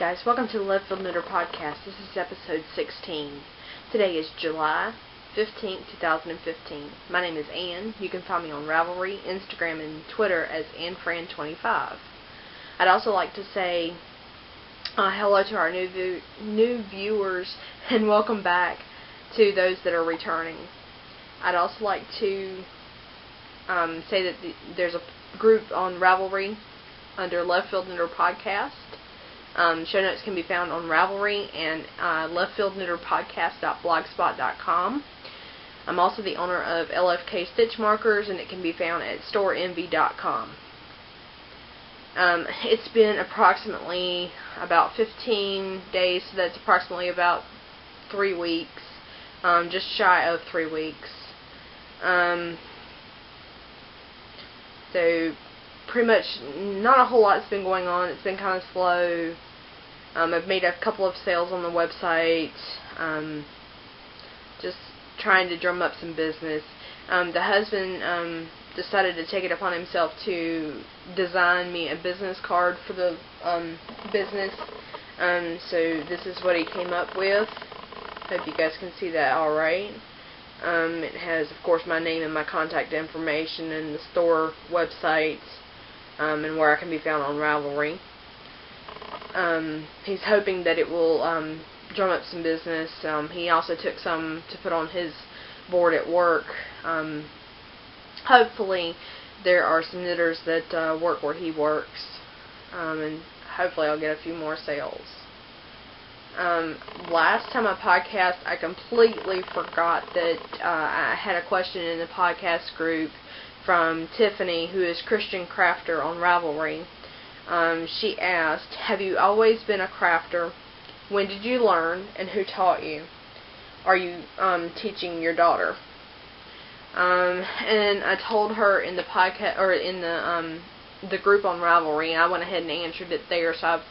guys, welcome to the Love Filled Knitter Podcast. This is episode 16. Today is July 15th, 2015. My name is Ann. You can find me on Ravelry, Instagram, and Twitter as AnnFran25. I'd also like to say hello to our new viewers and welcome back to those that are returning. I'd also like to say that there's a group on Ravelry under Love Filled Knitter Podcast. Show notes can be found on Ravelry and lovefilledknitterpodcast.blogspot.com. I'm also the owner of LFK Stitch Markers, and it can be found at storeenvy.com. It's been approximately about 15 days, so that's approximately about 3 weeks, just shy of 3 weeks. So pretty much not a whole lot's been going on. It's been kind of slow. I've made a couple of sales on the website, just trying to drum up some business. The husband decided to take it upon himself to design me a business card for the business. So this is what he came up with. Hope you guys can see that alright. It has, of course, my name and my contact information and the store website, and where I can be found on Ravelry. He's hoping that it will drum up some business. He also took some to put on his board at work. Hopefully there are some knitters that work where he works, and hopefully I'll get a few more sales. Last time I podcast, I completely forgot that I had a question in the podcast group from Tiffany, who is Christian Crafter on Ravelry. She asked, have you always been a crafter? When did you learn, and who taught you? Are you teaching your daughter? And I told her in the podcast, or in the group on Ravelry, and I went ahead and answered it there, so I'll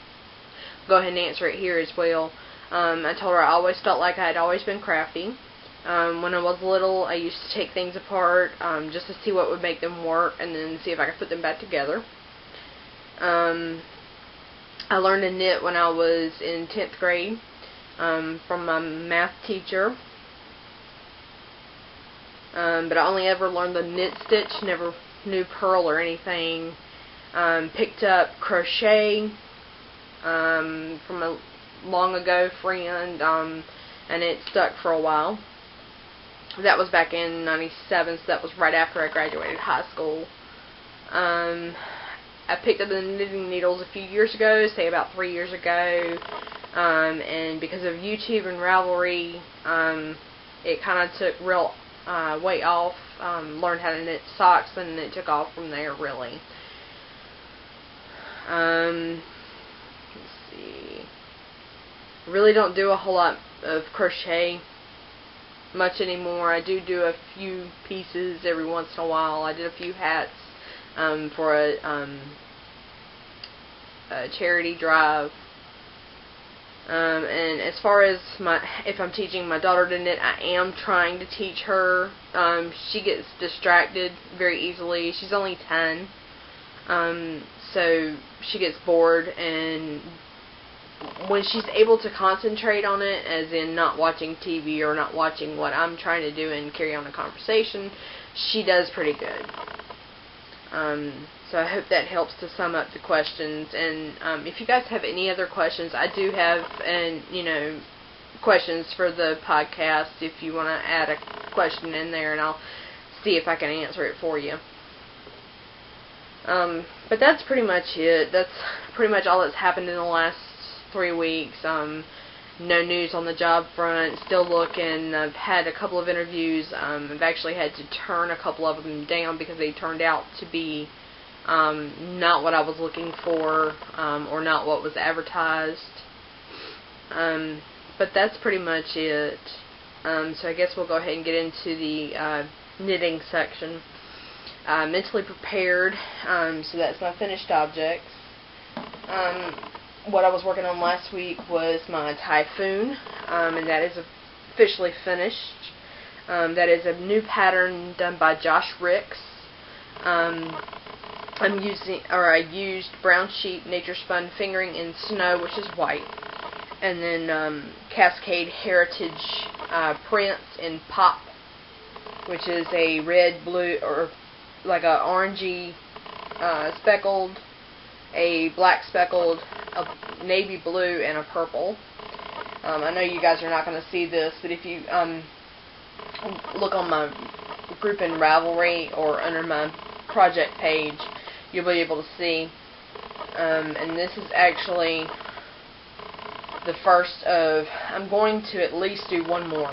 go ahead and answer it here as well. I told her I always felt like I had always been crafty. When I was little, I used to take things apart just to see what would make them work, and then see if I could put them back together. I learned to knit when I was in 10th grade from my math teacher. But I only ever learned the knit stitch, never knew purl or anything. Picked up crochet from a long ago friend, and it stuck for a while. That was back in 97, so that was right after I graduated high school. I picked up the knitting needles a few years ago, say about 3 years ago, and because of YouTube and Ravelry, it kind of took real weight off. Learned how to knit socks, and it took off from there, really. Let's see. Really don't do a whole lot of crochet much anymore. I do a few pieces every once in a while. I did a few hats for a charity drive. And as far as if I'm teaching my daughter to knit, I am trying to teach her. She gets distracted very easily. She's only 10. So she gets bored, and when she's able to concentrate on it, as in not watching TV or not watching what I'm trying to do and carry on a conversation, she does pretty good. So I hope that helps to sum up the questions. And if you guys have any other questions, I do have questions for the podcast if you want to add a question in there, and I'll see if I can answer it for you. But that's pretty much it. That's pretty much all that's happened in the last 3 weeks. No news on the job front. Still looking. I've had a couple of interviews. I've actually had to turn a couple of them down because they turned out to be not what I was looking for, or not what was advertised. But that's pretty much it. So I guess we'll go ahead and get into the knitting section. Mentally prepared. So that's my finished objects. What I was working on last week was my Typhoon, and that is officially finished. That is a new pattern done by Josh Ricks. I used brown sheep, nature spun fingering in snow, which is white, and then Cascade Heritage prints in pop, which is a red, blue, or like a orangey speckled, a black speckled, a navy blue, and a purple. I know you guys are not going to see this, but if you look on my group in Ravelry or under my project page, you'll be able to see. And this is actually the first of, I'm going to at least do one more.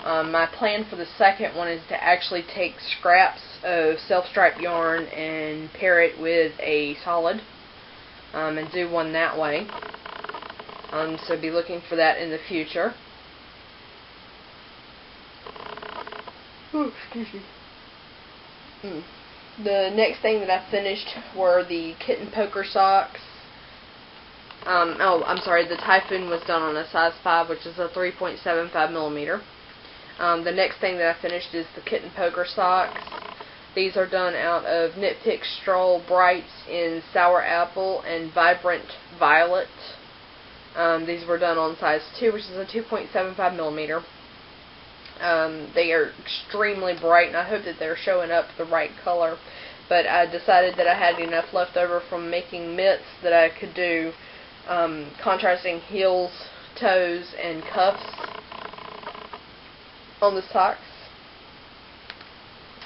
My plan for the second one is to actually take scraps of self-striped yarn and pair it with a solid, and do one that way. So be looking for that in the future. Ooh, excuse me. The next thing that I finished were the Kitten poker socks. Oh, I'm sorry, the Typhoon was done on a size 5, which is a 3.75 millimeter. The next thing that I finished is the Kitten poker socks. These are done out of Knit Pick Stroll Brights in Sour Apple and Vibrant Violet. These were done on size 2, which is a 2.75 millimeter. They are extremely bright, and I hope that they're showing up the right color. But I decided that I had enough left over from making mitts that I could do contrasting heels, toes, and cuffs on the socks.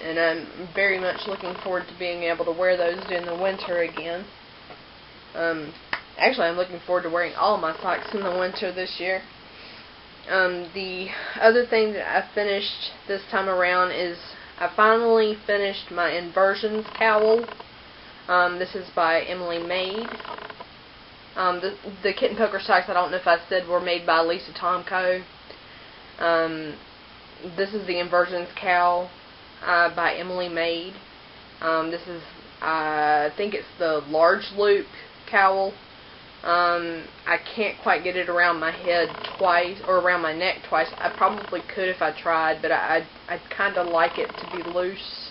And I'm very much looking forward to being able to wear those in the winter again. Actually, I'm looking forward to wearing all my socks in the winter this year. The other thing that I finished this time around is I finally finished my Inversions Cowl. This is by Emily Maid. The Kitten poker socks, I don't know if I said, were made by Lisa Tomko. This is the Inversions Cowl by Emily Maid. This is, I think it's the large loop cowl. I can't quite get it around my head twice, or around my neck twice. I probably could if I tried, but I'd kind of like it to be loose.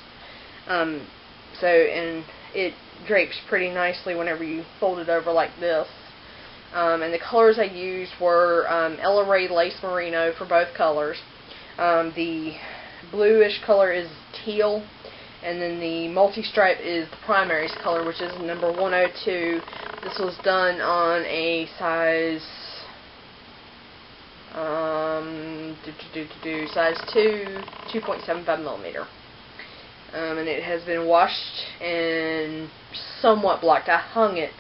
And it drapes pretty nicely whenever you fold it over like this. And the colors I used were Ella Ray Lace Merino for both colors. The bluish color is teal, and then the multi-stripe is the primary's color, which is number 102. This was done on a size size 2, 2.75 millimeter. And it has been washed and somewhat blocked. I hung it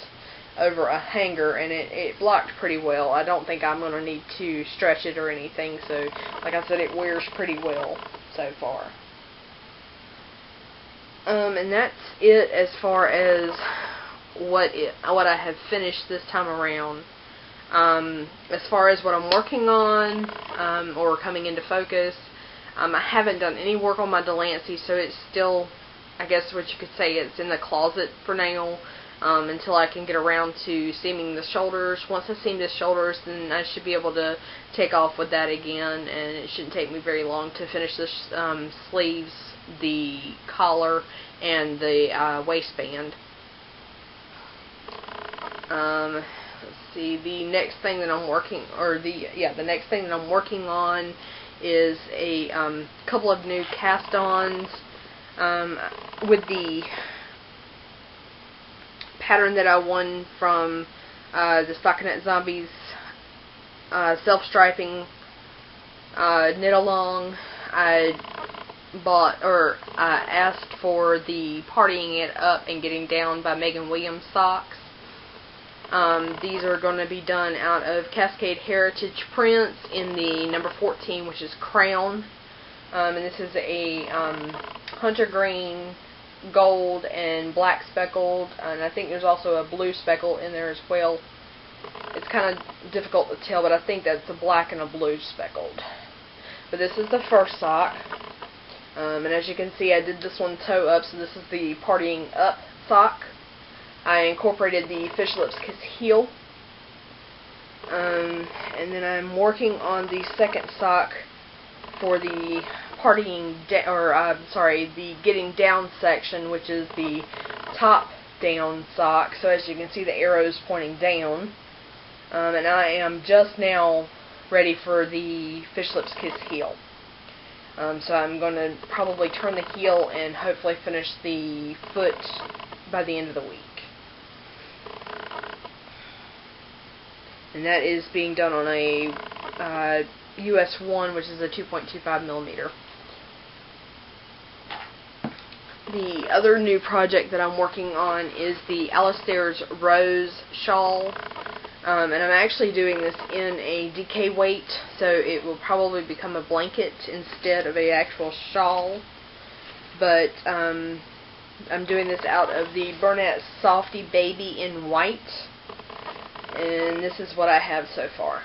over a hanger, and it blocked pretty well. I don't think I'm going to need to stretch it or anything, so like I said, it wears pretty well so far. And that's it as far as what I have finished this time around. As far as what I'm working on, or coming into focus, I haven't done any work on my Delancey, so it's still, I guess what you could say, it's in the closet for now, until I can get around to seaming the shoulders. Once I seam the shoulders, then I should be able to take off with that again, and it shouldn't take me very long to finish the sleeves, the collar, and the waistband. Let's see, the next thing that I'm working, the next thing that I'm working on is a couple of new cast-ons with the pattern that I won from the Stockinette Zombies self-striping knit-along. I asked for the Partying It Up and Getting Down by Megan Williams socks. These are going to be done out of Cascade Heritage prints in the number 14, which is Crown. And this is a hunter green, gold, and black speckled, and I think there's also a blue speckle in there as well. It's kind of difficult to tell, but I think that's a black and a blue speckled. But this is the first sock. And as you can see, I did this one toe up, so this is the Partying Up sock. I incorporated the Fish Lips Kiss heel. And then I'm working on the second sock for the the Getting Down section, which is the top down sock. So as you can see, the arrow's pointing down. And I am just now ready for the Fish Lips Kiss heel. So I'm going to probably turn the heel and hopefully finish the foot by the end of the week. And that is being done on a US 1, which is a 2.25 millimeter. The other new project that I'm working on is the Alistair's Rose shawl. And I'm actually doing this in a DK weight, so it will probably become a blanket instead of an actual shawl. But I'm doing this out of the Burnett Softy Baby in white. And this is what I have so far.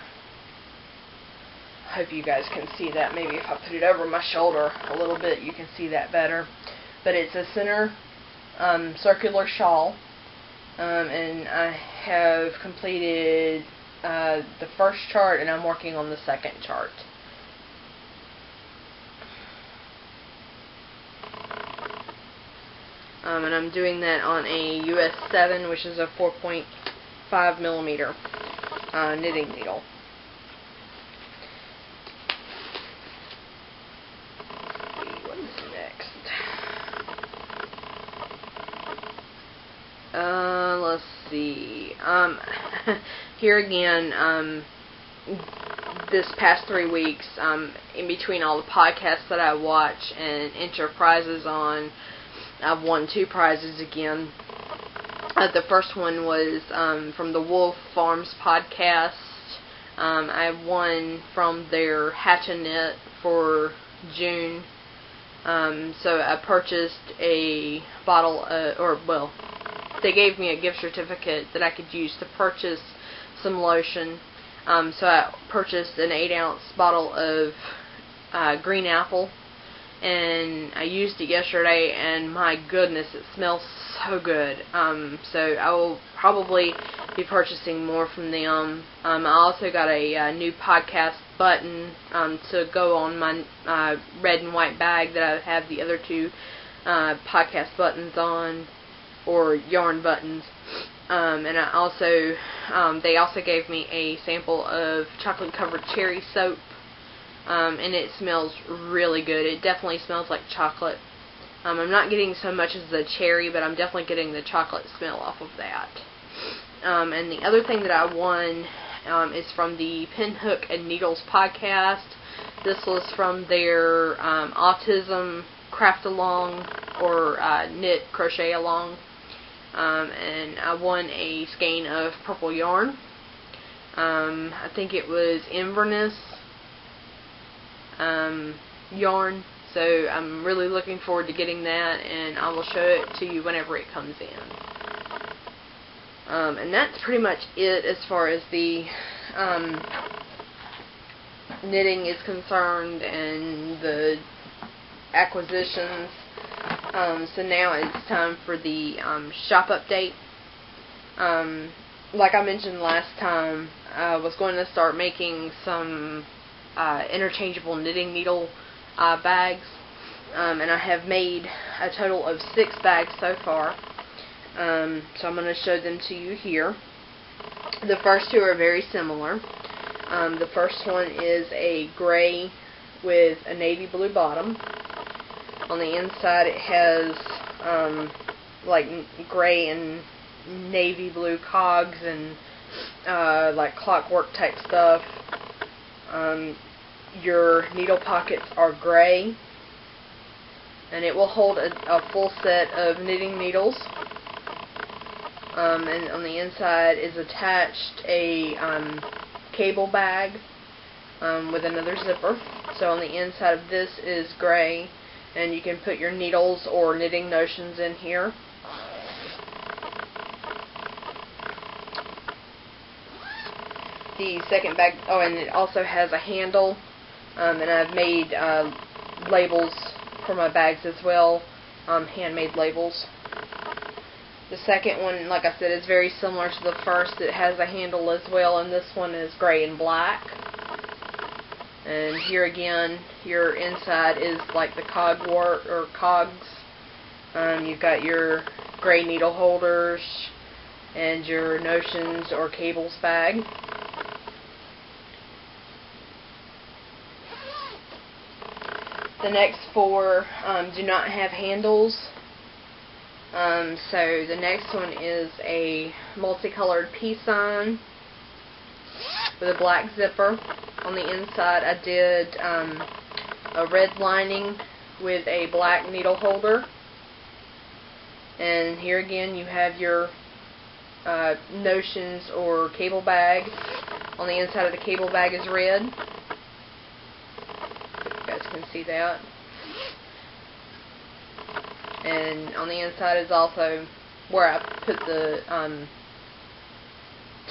I hope you guys can see that. Maybe if I put it over my shoulder a little bit, you can see that better. But it's a center circular shawl. And I have completed the first chart, and I'm working on the second chart. And I'm doing that on a US 7, which is a 4.5 millimeter knitting needle. What is next? Let's see. Here again, this past 3 weeks, in between all the podcasts that I watch and enter prizes on, I've won 2 prizes again. The first one was from the Wolf Farms podcast. I won from their Hatch and Knit for June. So I purchased a bottle, they gave me a gift certificate that I could use to purchase some lotion. So I purchased an 8-ounce bottle of green apple, and I used it yesterday, and my goodness, it smells so good. So I will probably be purchasing more from them. I also got a new podcast button to go on my red and white bag that I have the other 2 podcast buttons on, or yarn buttons. And I also, they also gave me a sample of chocolate covered cherry soap, and it smells really good. It definitely smells like chocolate. I'm not getting so much as the cherry, but I'm definitely getting the chocolate smell off of that. And the other thing that I won is from the Pinhook and Needles podcast. This was from their Autism Craft Along, or Knit Crochet Along. And I won a skein of purple yarn. I think it was Inverness yarn. So I'm really looking forward to getting that, and I will show it to you whenever it comes in. And that's pretty much it as far as the knitting is concerned and the acquisitions. So now it's time for the shop update. Like I mentioned last time, I was going to start making some interchangeable knitting needle bags, and I have made a total of 6 bags so far. So I'm going to show them to you here. The first 2 are very similar. The first one is a gray with a navy blue bottom. On the inside it has like gray and navy blue cogs and like clockwork type stuff. Your needle pockets are gray, and it will hold a full set of knitting needles. And on the inside is attached a cable bag with another zipper. So on the inside of this is gray, and you can put your needles or knitting notions in here. The second bag, oh, and it also has a handle, and I've made labels for my bags as well, handmade labels. The second one, like I said, is very similar to the first. It has a handle as well, and this one is gray and black. And here again, your inside is like the cog work or cogs. You've got your gray needle holders and your notions or cables bag. The next four do not have handles. So the next one is a multicolored peace sign with a black zipper. On the inside I did a red lining with a black needle holder. And here again you have your notions or cable bag. On the inside of the cable bag is red. You guys can see that. And on the inside is also where I put the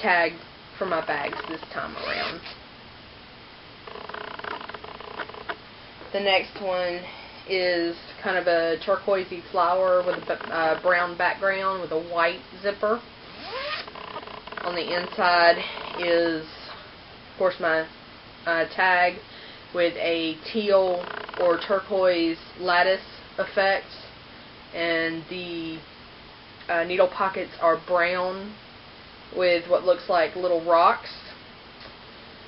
tag for my bags this time around. The next one is kind of a turquoisey flower with a brown background with a white zipper. On the inside is, of course, my tag with a teal or turquoise lattice effect, and the needle pockets are brown with what looks like little rocks.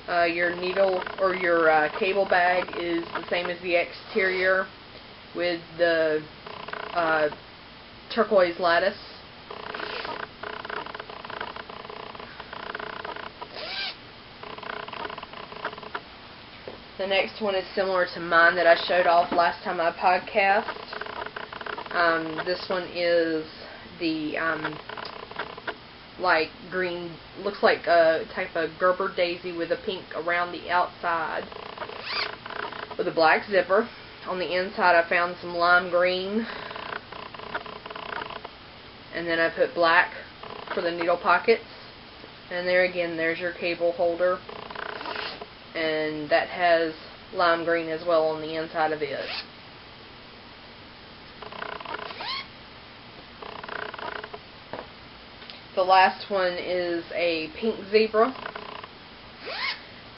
Your needle or your cable bag is the same as the exterior with the turquoise lattice. The next one is similar to mine that I showed off last time I podcast. This one is the light green, looks like a type of Gerber daisy with a pink around the outside with a black zipper. On the inside I found some lime green, and then I put black for the needle pockets, and there again there's your cable holder, and that has lime green as well on the inside of it. The last one is a pink zebra,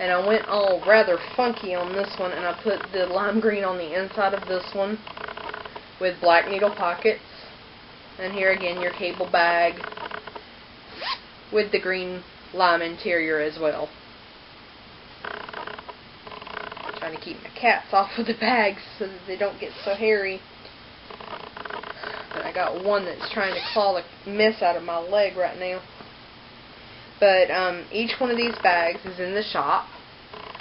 and I went all rather funky on this one, and I put the lime green on the inside of this one with black needle pockets, and here again your cable bag with the green lime interior as well. I'm trying to keep my cats off of the bags so that they don't get so hairy. I got one that's trying to claw the mess out of my leg right now. But each one of these bags is in the shop,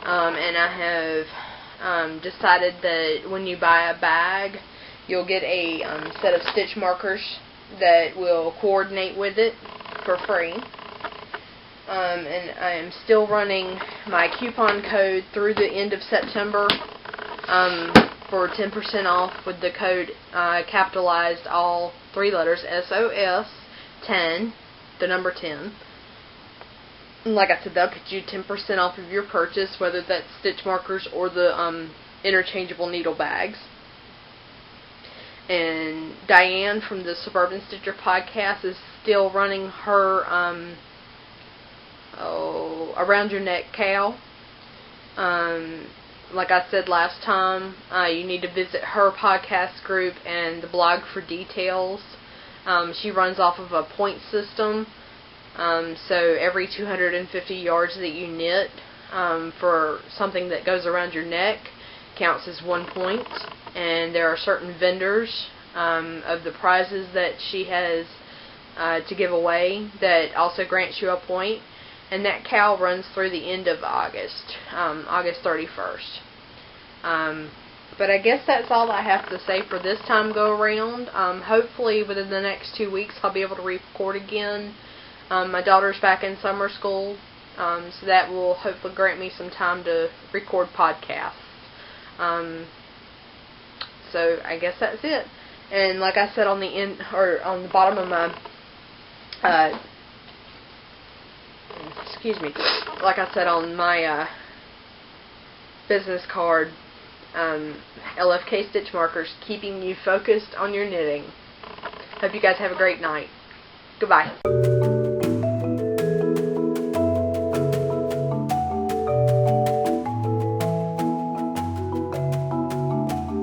and I have decided that when you buy a bag, you'll get a set of stitch markers that will coordinate with it for free. And I am still running my coupon code through the end of September for 10% off with the code capitalized all three letters SOS 10, the number 10. And like I said, they'll get you 10% off of your purchase, whether that's stitch markers or the interchangeable needle bags. And Diane from the Suburban Stitcher podcast is still running her Around Your Neck cowl. Like I said last time, you need to visit her podcast group and the blog for details. She runs off of a point system, so every 250 yards that you knit for something that goes around your neck counts as 1 point, and there are certain vendors of the prizes that she has to give away that also grants you a point. And that cowl runs through the end of August, August 31st. But I guess that's all I have to say for this time go around. Hopefully within the next 2 weeks I'll be able to record again. My daughter's back in summer school, so that will hopefully grant me some time to record podcasts. So I guess that's it. And like I said on the end, or on the bottom of my like I said on my business card, LFK stitch markers, keeping you focused on your knitting. Hope you guys have a great night. Goodbye.